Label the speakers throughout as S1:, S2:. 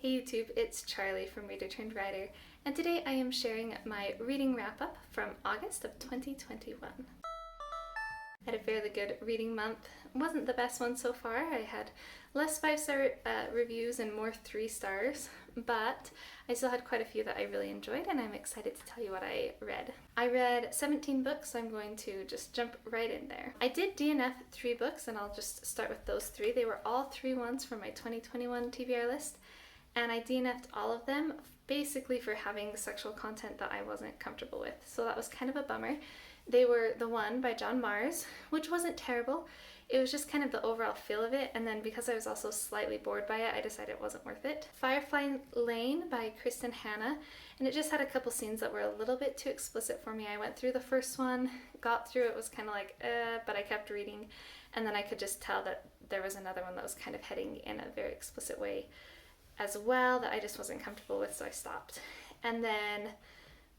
S1: Hey YouTube, it's Charlie from Reader Turned Writer, and today I am sharing my reading wrap-up from August of 2021. I had a fairly good reading month. It wasn't the best one so far. I had less 5-star reviews and more 3 stars, but I still had quite a few that I really enjoyed, and I'm excited to tell you what I read. I read 17 books, so I'm going to just jump right in there. I did DNF 3 books, and I'll just start with those 3. They were all 3 ones from my 2021 TBR list, and I DNF'd all of them basically for having sexual content that I wasn't comfortable with, so that was kind of a bummer. They were The One by John Mars, which wasn't terrible. It was just kind of the overall feel of it, and then because I was also slightly bored by it, I decided it wasn't worth it. Firefly Lane by Christie and Hannah, and it just had a couple scenes that were a little bit too explicit for me. I went through the first one, got through it, was kind of like, but I kept reading, and then I could just tell that there was another one that was kind of heading in a very explicit way as well that I just wasn't comfortable with, so I stopped. And then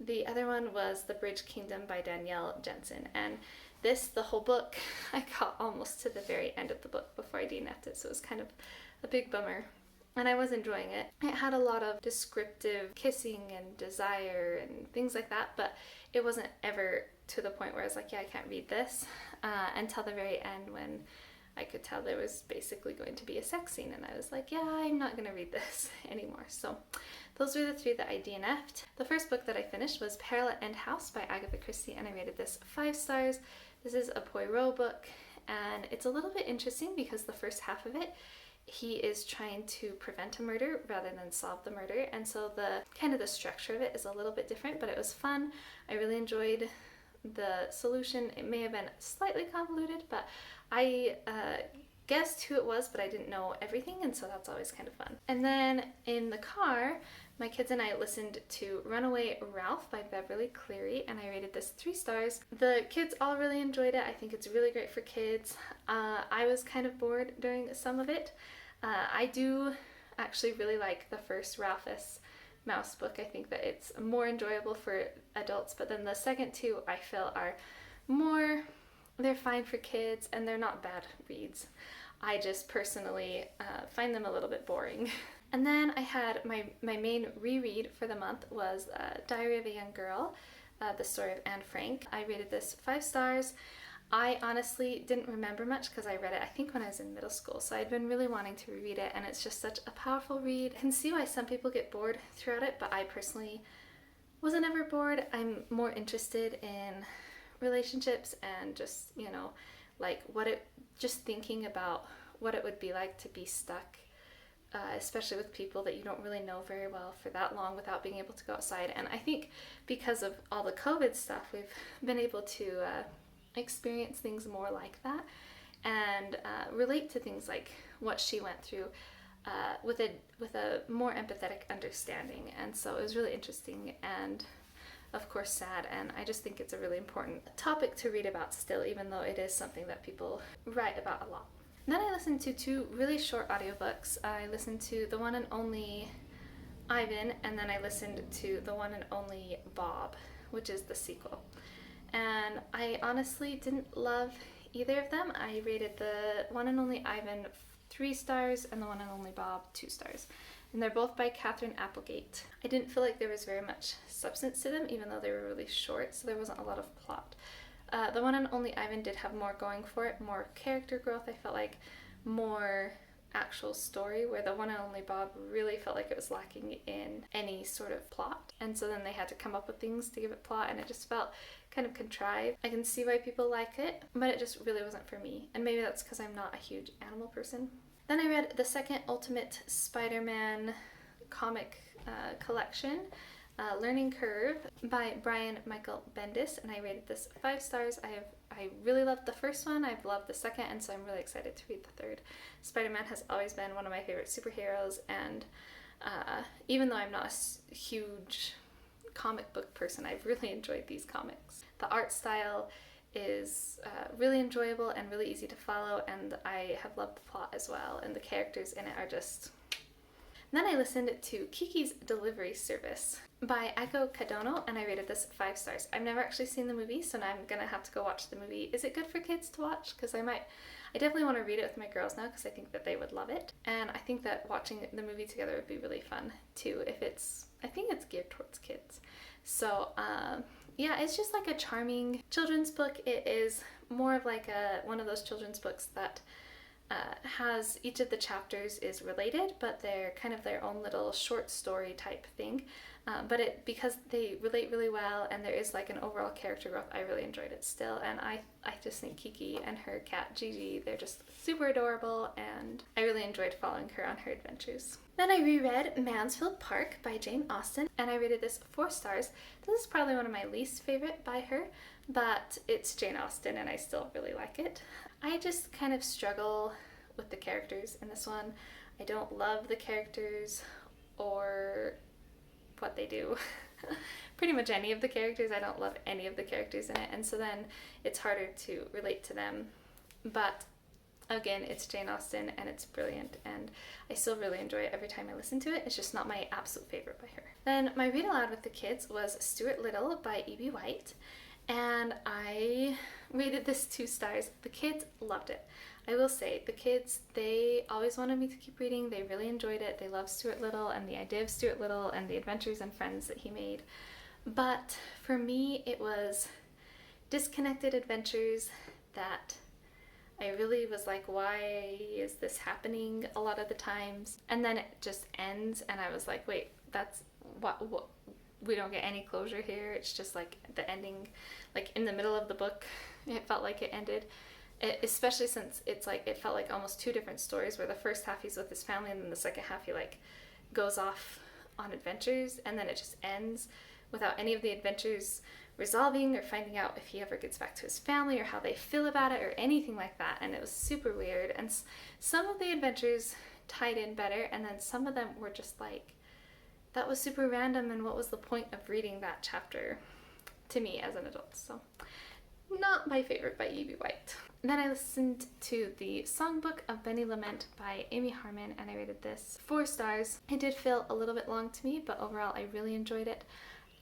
S1: the other one was The Bridge Kingdom by Danielle Jensen, and the whole book, I got almost to the very end of the book before I DNF'd it, so it was kind of a big bummer. And I was enjoying it. It had a lot of descriptive kissing and desire and things like that, but it wasn't ever to the point where I was like, yeah, I can't read this, until the very end when I could tell there was basically going to be a sex scene, and I was like, yeah, I'm not going to read this anymore. So those were the 3 that I DNF'd. The first book that I finished was Peril at End House by Agatha Christie, and I rated this 5 stars. This is a Poirot book, and it's a little bit interesting because the first half of it, he is trying to prevent a murder rather than solve the murder, and so the structure of it is a little bit different, but it was fun. I really enjoyed the solution. It may have been slightly convoluted, but I guessed who it was, but I didn't know everything, and so that's always kind of fun. And then in the car, my kids and I listened to Runaway Ralph by Beverly Cleary, and I rated this 3 stars. The kids all really enjoyed it. I think it's really great for kids. I was kind of bored during some of it. I do actually really like the first Ralphus Mouse book. I think that it's more enjoyable for adults, but then the second 2 I feel are more, they're fine for kids and they're not bad reads. I just personally find them a little bit boring. And then I had my main reread for the month was Diary of a Young Girl, the story of Anne Frank. I rated this 5 stars. I honestly didn't remember much because I read it, I think, when I was in middle school, so I'd been really wanting to reread it, and it's just such a powerful read. I can see why some people get bored throughout it, but I personally wasn't ever bored. I'm more interested in relationships and just, you know, like just thinking about what it would be like to be stuck, especially with people that you don't really know very well for that long without being able to go outside. And I think because of all the COVID stuff, we've been able to experience things more like that and relate to things like what she went through with a more empathetic understanding. And so it was really interesting and of course sad, and I just think it's a really important topic to read about still, even though it is something that people write about a lot. And then I listened to 2 really short audiobooks. I listened to The One and Only Ivan, and then I listened to The One and Only Bob, which is the sequel. And I honestly didn't love either of them. I rated The One and Only Ivan 3 stars and The One and Only Bob 2 stars. And they're both by Catherine Applegate. I didn't feel like there was very much substance to them, even though they were really short, so there wasn't a lot of plot. The One and Only Ivan did have more going for it, more character growth, I felt like, more actual story, where The One and Only Bob really felt like it was lacking in any sort of plot, and so then they had to come up with things to give it plot, and it just felt kind of contrived. I can see why people like it, but it just really wasn't for me, and maybe that's because I'm not a huge animal person. Then I read the second Ultimate Spiderman comic collection, Learning Curve by Brian Michael Bendis, and I rated this 5 stars. I really loved the first one, I've loved the second, and so I'm really excited to read the third. Spider-Man has always been one of my favorite superheroes, and even though I'm not a huge comic book person, I've really enjoyed these comics. The art style is really enjoyable and really easy to follow, and I have loved the plot as well, and the characters in it are just... And Then I listened to Kiki's Delivery Service by Aiko Kadono, and I rated this 5 stars. I've never actually seen the movie, so now I'm gonna have to go watch the movie. Is it good for kids to watch? Because I definitely want to read it with my girls now, because I think that they would love it. And I think that watching the movie together would be really fun too, I think it's geared towards kids. So yeah, it's just like a charming children's book. It is more of like one of those children's books that has each of the chapters is related, but they're kind of their own little short story type thing. But because they relate really well and there is like an overall character growth, I really enjoyed it still. And I just think Kiki and her cat Gigi, they're just super adorable, and I really enjoyed following her on her adventures. Then I reread Mansfield Park by Jane Austen, and I rated this 4 stars. This is probably one of my least favorite by her, but it's Jane Austen and I still really like it. I just kind of struggle with the characters in this one. I don't love the characters or what they do. Pretty much any of the characters. I don't love any of the characters in it, and so then it's harder to relate to them. But again, it's Jane Austen and it's brilliant, and I still really enjoy it every time I listen to it. It's just not my absolute favorite by her. Then my read aloud with the kids was Stuart Little by E.B. White, and I rated this 2 stars. The kids loved it. I will say, the kids, they always wanted me to keep reading. They really enjoyed it. They love Stuart Little and the idea of Stuart Little and the adventures and friends that he made. But for me, it was disconnected adventures that I really was like, why is this happening a lot of the times? And then it just ends, and I was like, wait, that's what we don't get any closure here. It's just like the ending, like in the middle of the book, it felt like it ended. Especially since it's like, it felt like almost 2 different stories, where the first half he's with his family and then the second half he like goes off on adventures, and then it just ends without any of the adventures resolving or finding out if he ever gets back to his family or how they feel about it or anything like that. And it was super weird, and some of the adventures tied in better, and then some of them were just like, that was super random, and what was the point of reading that chapter to me as an adult? So not my favorite by E.B. White. Then I listened to the Songbook of Benny Lament by Amy Harmon, and I rated this 4 stars. It did feel a little bit long to me, but overall I really enjoyed it.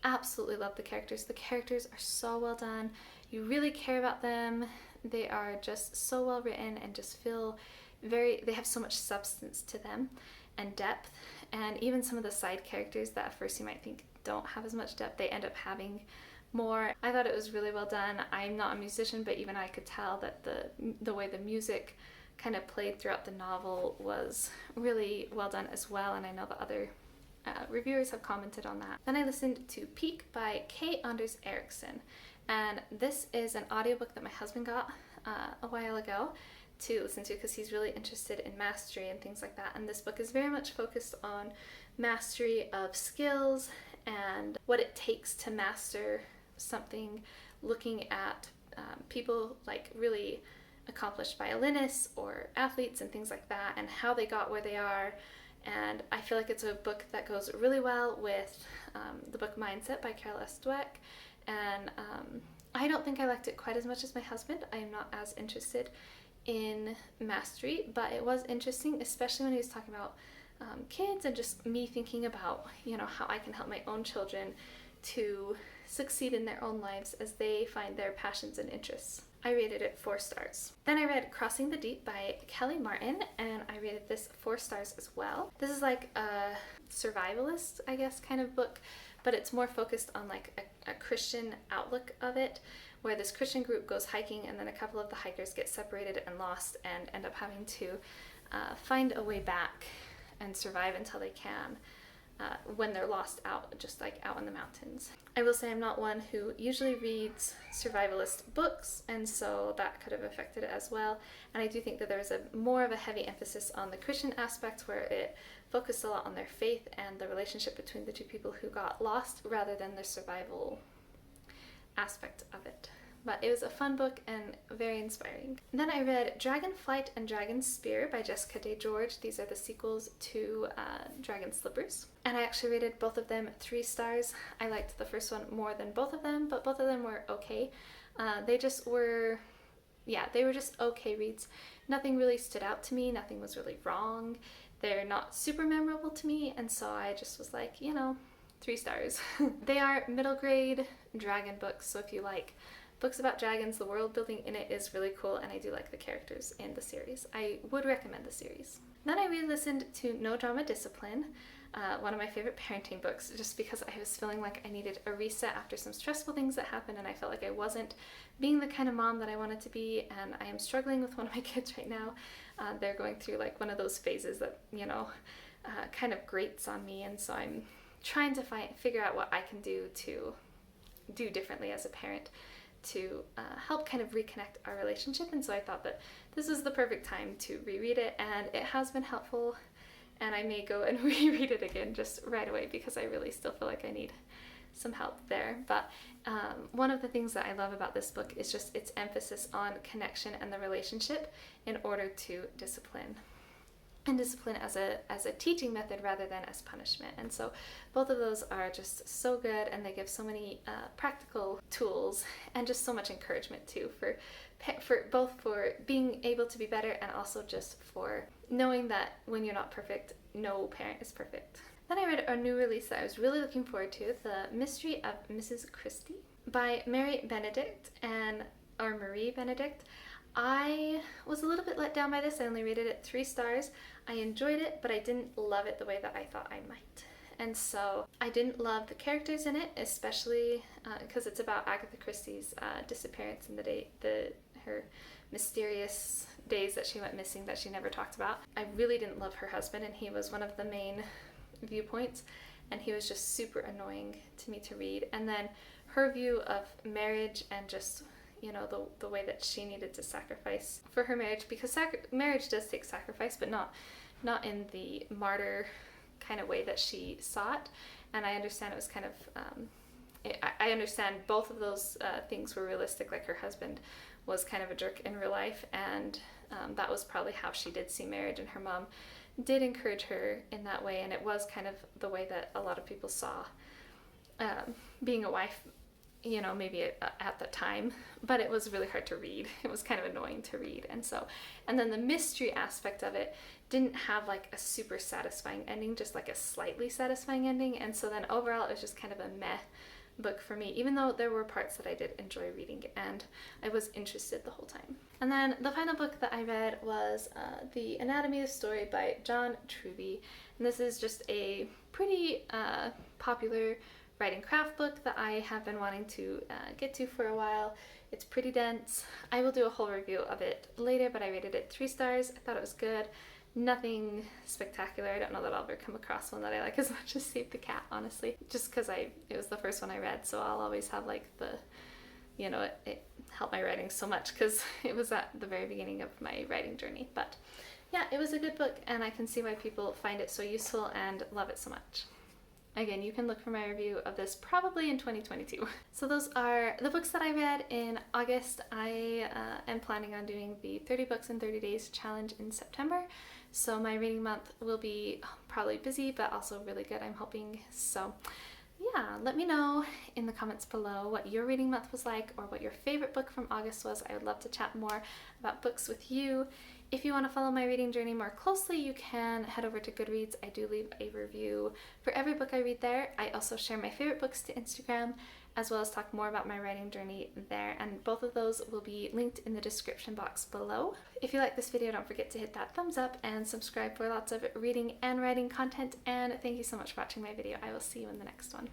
S1: Absolutely love the characters. The characters are so well done. You really care about them. They are just so well written and just feel they have so much substance to them and depth. And even some of the side characters that at first you might think don't have as much depth, they end up having more. I thought it was really well done. I'm not a musician, but even I could tell that the way the music kind of played throughout the novel was really well done as well, and I know that other reviewers have commented on that. Then I listened to Peak by Kay Anders Erickson, and this is an audiobook that my husband got a while ago to listen to because he's really interested in mastery and things like that, and this book is very much focused on mastery of skills and what it takes to master something, looking at people like really accomplished violinists or athletes and things like that, and how they got where they are. And I feel like it's a book that goes really well with the book Mindset by Carol S. Dweck, and I don't think I liked it quite as much as my husband. I am not as interested in mastery, but it was interesting, especially when he was talking about kids, and just me thinking about, you know, how I can help my own children to succeed in their own lives as they find their passions and interests. I rated it 4 stars. Then I read Crossing the Deep by Kelly Martin, and I rated this 4 stars as well. This is like a survivalist, I guess, kind of book, but it's more focused on like a Christian outlook of it, where this Christian group goes hiking, and then a couple of the hikers get separated and lost and end up having to find a way back and survive until they can when they're lost out, just like out in the mountains. I will say I'm not one who usually reads survivalist books, and so that could have affected it as well. And I do think that there was more of a heavy emphasis on the Christian aspect, where it focused a lot on their faith and the relationship between the 2 people who got lost, rather than the survival aspect of it. But it was a fun book and very inspiring. Then I read Dragonflight and Dragon Spear by Jessica Day George. These are the sequels to Dragon Slippers. And I actually rated both of them 3 stars. I liked the first one more than both of them, but both of them were okay. They were just okay reads. Nothing really stood out to me. Nothing was really wrong. they're not super memorable to me, and so I just was like, you know, 3 stars. They are middle grade dragon books, so if you like books about dragons, the world building in it is really cool, and I do like the characters in the series. I would recommend the series. Then I re-listened to No Drama Discipline, one of my favorite parenting books, just because I was feeling like I needed a reset after some stressful things that happened, and I felt like I wasn't being the kind of mom that I wanted to be, and I am struggling with one of my kids right now. They're going through like one of those phases that, you know, kind of grates on me, and so I'm trying to figure out what I can do to do differently as a parent to help kind of reconnect our relationship. And so I thought that this was the perfect time to reread it, and it has been helpful, and I may go and reread it again just right away because I really still feel like I need some help there. But one of the things that I love about this book is just its emphasis on connection and the relationship in order to discipline. And discipline as a teaching method rather than as punishment. And so both of those are just so good, and they give so many practical tools and just so much encouragement too for both for being able to be better and also just for knowing that when you're not perfect, no parent is perfect. Then I read a new release that I was really looking forward to, The Mystery of Mrs. Christie by Marie Benedict. I was a little bit let down by this. I only rated it 3 stars. I enjoyed it, but I didn't love it the way that I thought I might. And so I didn't love the characters in it, especially because it's about Agatha Christie's disappearance and her mysterious days that she went missing that she never talked about. I really didn't love her husband, and he was one of the main viewpoints, and he was just super annoying to me to read. And then her view of marriage and just, you know, the way that she needed to sacrifice for her marriage, because marriage does take sacrifice, but not in the martyr kind of way that she saw it. And I understand it was kind of, I understand both of those things were realistic. Like, her husband was kind of a jerk in real life, and that was probably how she did see marriage, and her mom did encourage her in that way, and it was kind of the way that a lot of people saw being a wife, you know, maybe at the time, but it was really hard to read. It was kind of annoying to read. And then the mystery aspect of it didn't have like a super satisfying ending, just like a slightly satisfying ending. And so then overall it was just kind of a meh book for me, even though there were parts that I did enjoy reading and I was interested the whole time. And then the final book that I read was The Anatomy of Story by John Truby. And this is just a pretty popular writing craft book that I have been wanting to get to for a while. It's pretty dense. I will do a whole review of it later, but I rated it 3 stars. I thought it was good. Nothing spectacular. I don't know that I'll ever come across one that I like as much as Save the Cat, honestly. Just because it was the first one I read, so I'll always have like it helped my writing so much because it was at the very beginning of my writing journey. But yeah, it was a good book, and I can see why people find it so useful and love it so much. Again, you can look for my review of this probably in 2022. So those are the books that I read in August. I am planning on doing the 30 books in 30 days challenge in September. So my reading month will be probably busy, but also really good, I'm hoping. So yeah, let me know in the comments below what your reading month was like or what your favorite book from August was. I would love to chat more about books with you. If you want to follow my reading journey more closely, you can head over to Goodreads. I do leave a review for every book I read there. I also share my favorite books to Instagram, as well as talk more about my writing journey there, and both of those will be linked in the description box below. If you like this video, don't forget to hit that thumbs up and subscribe for lots of reading and writing content, and thank you so much for watching my video. I will see you in the next one.